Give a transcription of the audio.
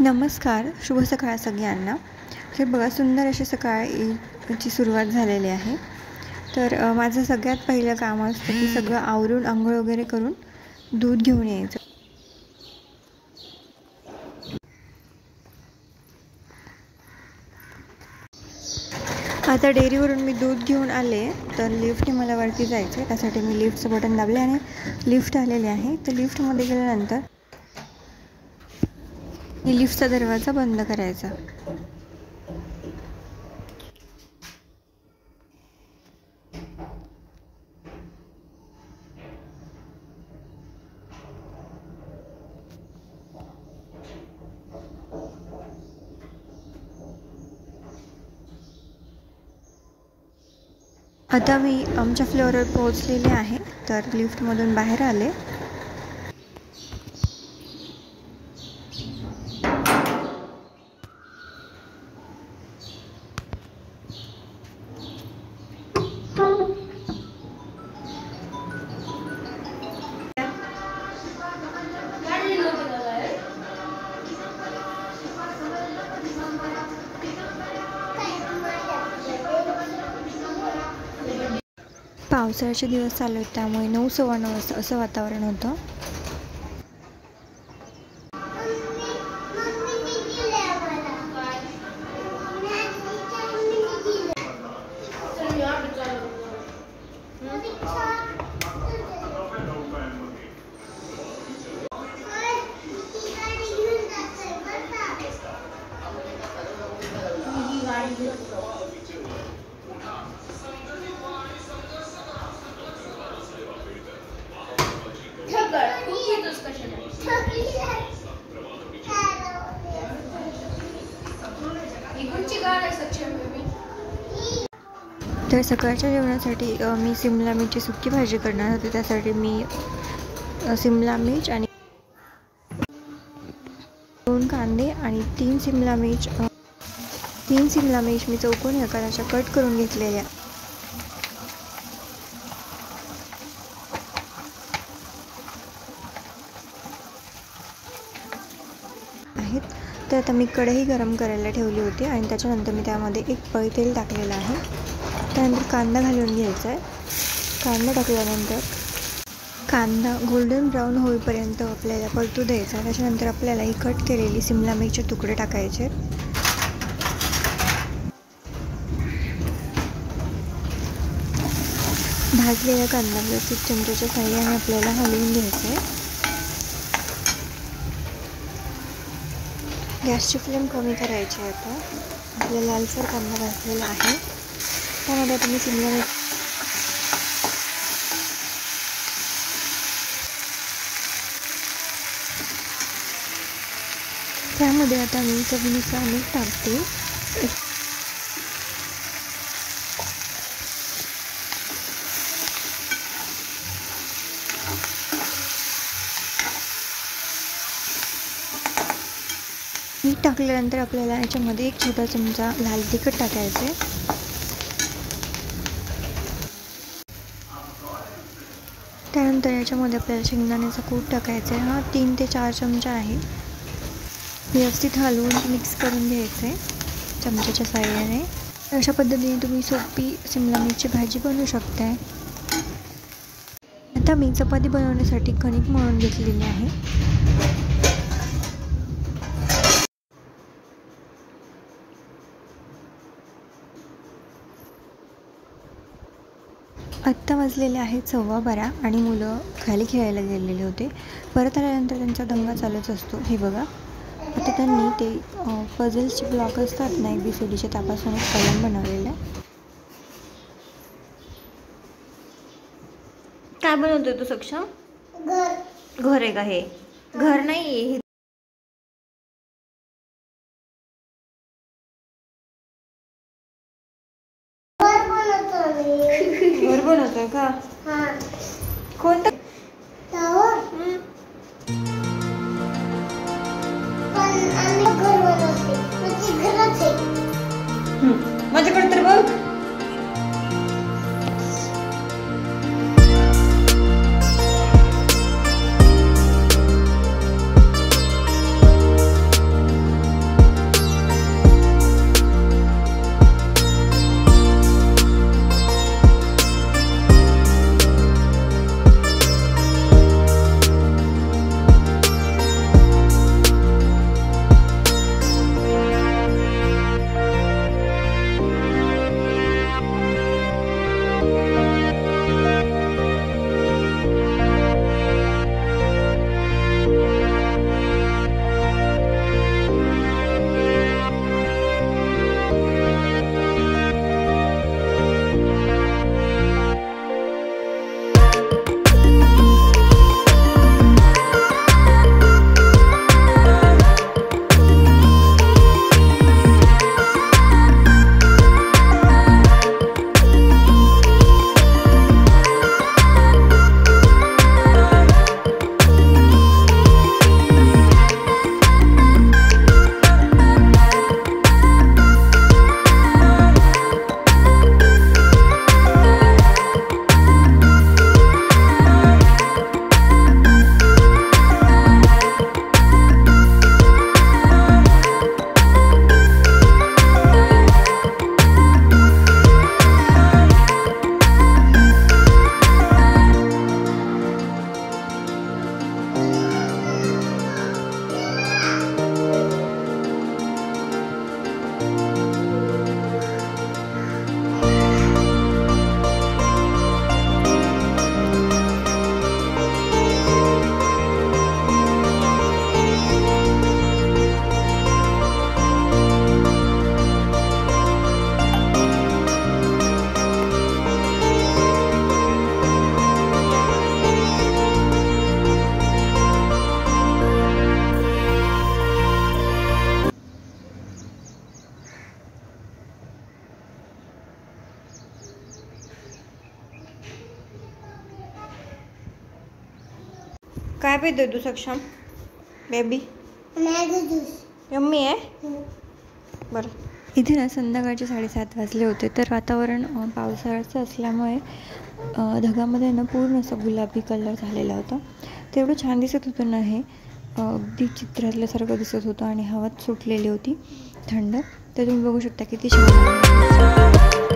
नमस्कार, शुभ सकाळ सगळ्यांना. तर बघा, सुंदर अशी सकाळची सुरुवात झालेली आहे. तर माझं सगळ्यात पहिलं काम असतं की सगळं आवरून अंघोळ वगैरे करून दूध घेऊन यायचं. आता डेअरीवरून मी दूध घेऊन आले, तर लिफ्टने मला वरती जायचं आहे. त्यासाठी मी लिफ्टचं बटन दाबले आणि लिफ्ट आलेली आहे. तर लिफ्टमध्ये गेल्यानंतर लिफ्टचा दरवाजा बंद करायचा. आता मी आमच्या फ्लोअरवर पोहोचलेले आहे. तर लिफ्टमधून बाहेर आले. पावसाळ्याचे दिवस चालू आहेत, त्यामुळे 9:15 वाजता असं वातावरण होतं. तर सकाळच्या जेवणासाठी मी सिमला मिरची सुकी भाजी करणार होते. त्यासाठी मी सिमला मिर्च आणि 2 कांदे आणि 3 सिमला मिर्च मी चौकोनी आकाराच्या कट करून घेतलेल्या आहेत. तर आता मी कढई गरम करायला ठेवली होती आणि त्याच्यानंतर मी त्यामध्ये 1 पळी तेल टाकलेलं आहे. त्यानंतर कांदा घालून घ्यायचा आहे. कांदा टाकल्यानंतर कांदा गोल्डन ब्राऊन होईपर्यंत आपल्याला परतू द्यायचा. त्याच्यानंतर आपल्याला ही कट केलेली सिमला मिरची तुकडे टाकायचे. भाजलेला कांदा व्यवस्थित चमच्याच्या साहाय्याने आपल्याला हलवून घ्यायचं आहे. गॅसची फ्लेम कमी करायची आहे. आता आपला लालसर कांदा भाजलेला आहे. त्यामध्ये आता मी सिमला मिरची त्यामध्ये आता मी चवीनुसार मीठ टाकते. मीठ टाकल्यानंतर आपल्याला याच्यामध्ये 1 छोटा चमचा लाल तिखट टाकायचे. त्यानंतर याच्यामध्ये आपल्याला शेंगदाण्याचा कूट टाकायचा आहे. हा 3 ते 4 चमचा आहे. व्यवस्थित हलवून मिक्स करून घ्यायचं आहे चमच्याच्या साहाय्याने. अशा पद्धतीने तुम्ही सोपी सिमला मिरची भाजी बनवू शकताय. आता मी चपाती बनवण्यासाठी कणिक मळून घेतलेली आहे. आत्ता वाजलेले आहेत 12:15 आणि मुलं खाली खेळायला गेलेले होते. परत आल्यानंतर त्यांचा दंगा चालूच असतो. हे बघा, आता त्यांनी ते पझल्सचे ब्लॉक असतात ना ABCDचे, त्यापासून एक कलम बनवलेला आहे. काय बनवतोय तू सक्षम? घर आहे का? हे घर नाही, घर बनवतोय का? कोणतं? माझ्याकडे तर बघ. काय पितोय तू सक्षम बेबी? यम्मी आहे बरं. इथे ना संध्याकाळचे 7:30 वाजले होते. तर वातावरण पावसाळ्याचं असल्यामुळे ढगामध्ये ना पूर्ण असा गुलाबी कलर झालेला होता. ते एवढं छान दिसत होतं ना, हे अगदी चित्रातल्यासारखं दिसत होतं आणि हवा सुटलेली होती थंड. तर तुम्ही बघू शकता किती छान